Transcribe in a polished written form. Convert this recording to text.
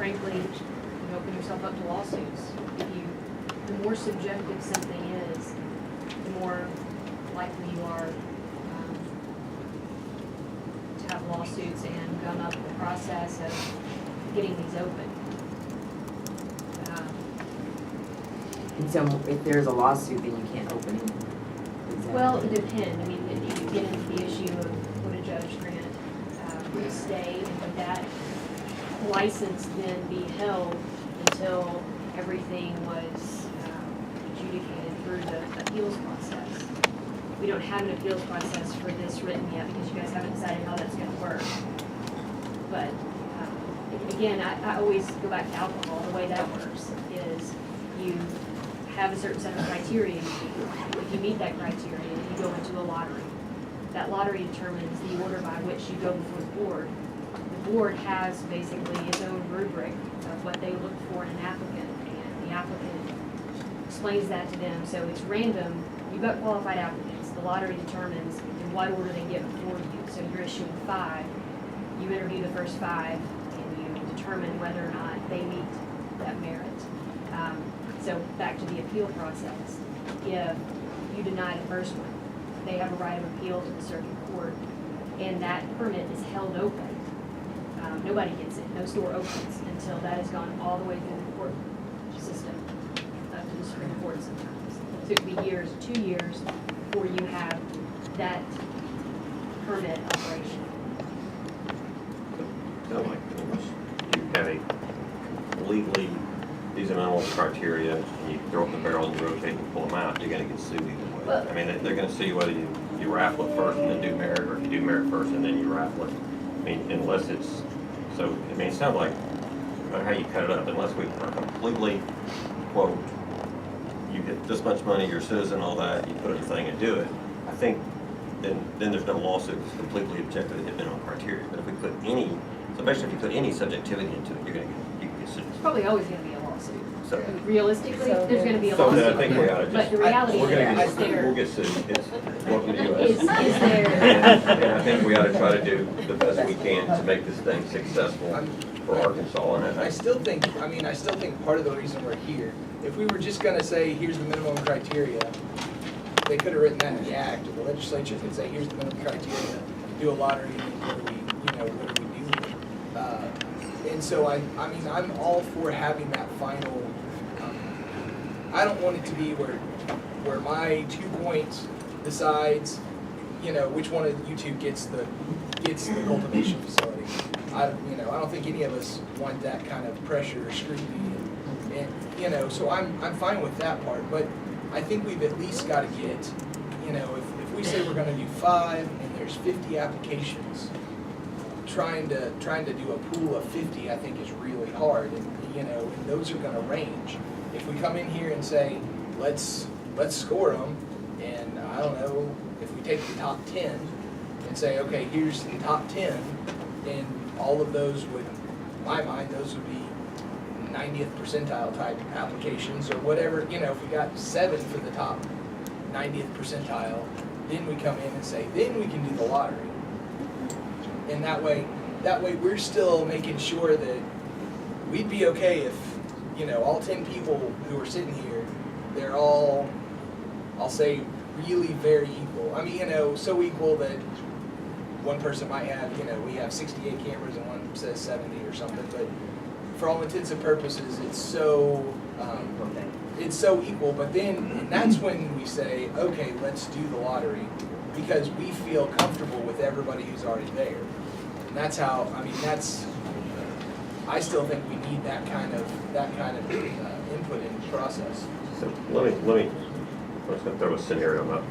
frankly, you open yourself up to lawsuits. The more subjective something is, the more likely you are to have lawsuits and gum up the process of getting these open. And so if there's a lawsuit, then you can't open it? Well, it depends. I mean, if you get into the issue of would a judge grant a stay, and would that license then be held until everything was adjudicated through the appeals process? We don't have an appeals process for this written yet because you guys haven't decided how that's going to work. But again, I always go back to alcohol. The way that works is you have a certain set of criteria. If you meet that criteria, you go into a lottery. That lottery determines the order by which you go before the board. The board has basically its own rubric of what they look for in an applicant, and the applicant explains that to them. So it's random. You've got qualified applicants. The lottery determines in what order they get before you. So you're issuing 5. You interview the first 5, and you determine whether or not they meet that merit. So back to the appeal process. If you deny the first one, they have a right of appeal to the circuit court, and that permit is held open. Nobody gets it. No store opens until that has gone all the way through the court system, up to the Supreme Court sometimes. So it could be years, 2 years, before you have that permit operational. Kind of like you have a legally, these are minimal criteria, and you throw up the barrel and you rotate and pull them out, you're gonna get sued either way. Well, I mean, they're gonna sue you whether you raffle it first and then do merit, or if you do merit first and then you raffle it. I mean, unless it's, so, I mean, it sounds like, no matter how you cut it up, unless we are completely, quote, you get this much money, you're a citizen, all that, you put in a thing and do it, I think then there's no lawsuit that's completely objective to hit minimum criteria. But if we put any, so basically if you put any subjectivity into it, you can get sued. It's probably always going to be a lawsuit. So, Realistically, there's going to be a so lawsuit. then I think we ought to But just, the reality we're gonna is there. we'll get sued. It's welcome to the US. Is there, And I think we ought to try to do the best we can to make this thing successful for Arkansas. And I still think part of the reason we're here, if we were just gonna say, here's the minimum criteria, they could have written that in the act, or the legislature could say, here's the minimum criteria, do a lottery, and what do we do? And so I'm all for having that final, I don't want it to be where my 2 points decides, which one of you two gets the cultivation facility. I don't think any of us want that kind of pressure or scrutiny, and so I'm fine with that part. But I think we've at least got to get, if we say we're going to do 5 and there's 50 applications, trying to do a pool of 50, I think is really hard, and those are going to range. If we come in here and say let's score them, and I don't know, if we take the top 10 and say, okay, here's the top 10, and all of those would, in my mind, those would be 90th percentile type applications or whatever. If we got 7 for the top 90th percentile, then we come in and say, then we can do the lottery. And that way we're still making sure that we'd be okay if, all 10 people who are sitting here, they're all, I'll say, really very equal. I mean, so equal that one person might have, we have 68 cameras and one says 70 or something, but for all intents and purposes, it's so equal. But then, and that's when we say, okay, let's do the lottery, because we feel comfortable with everybody who's already there. And that's how, I still think we need that kind of input in the process. So let me, I'm just going to throw a scenario up.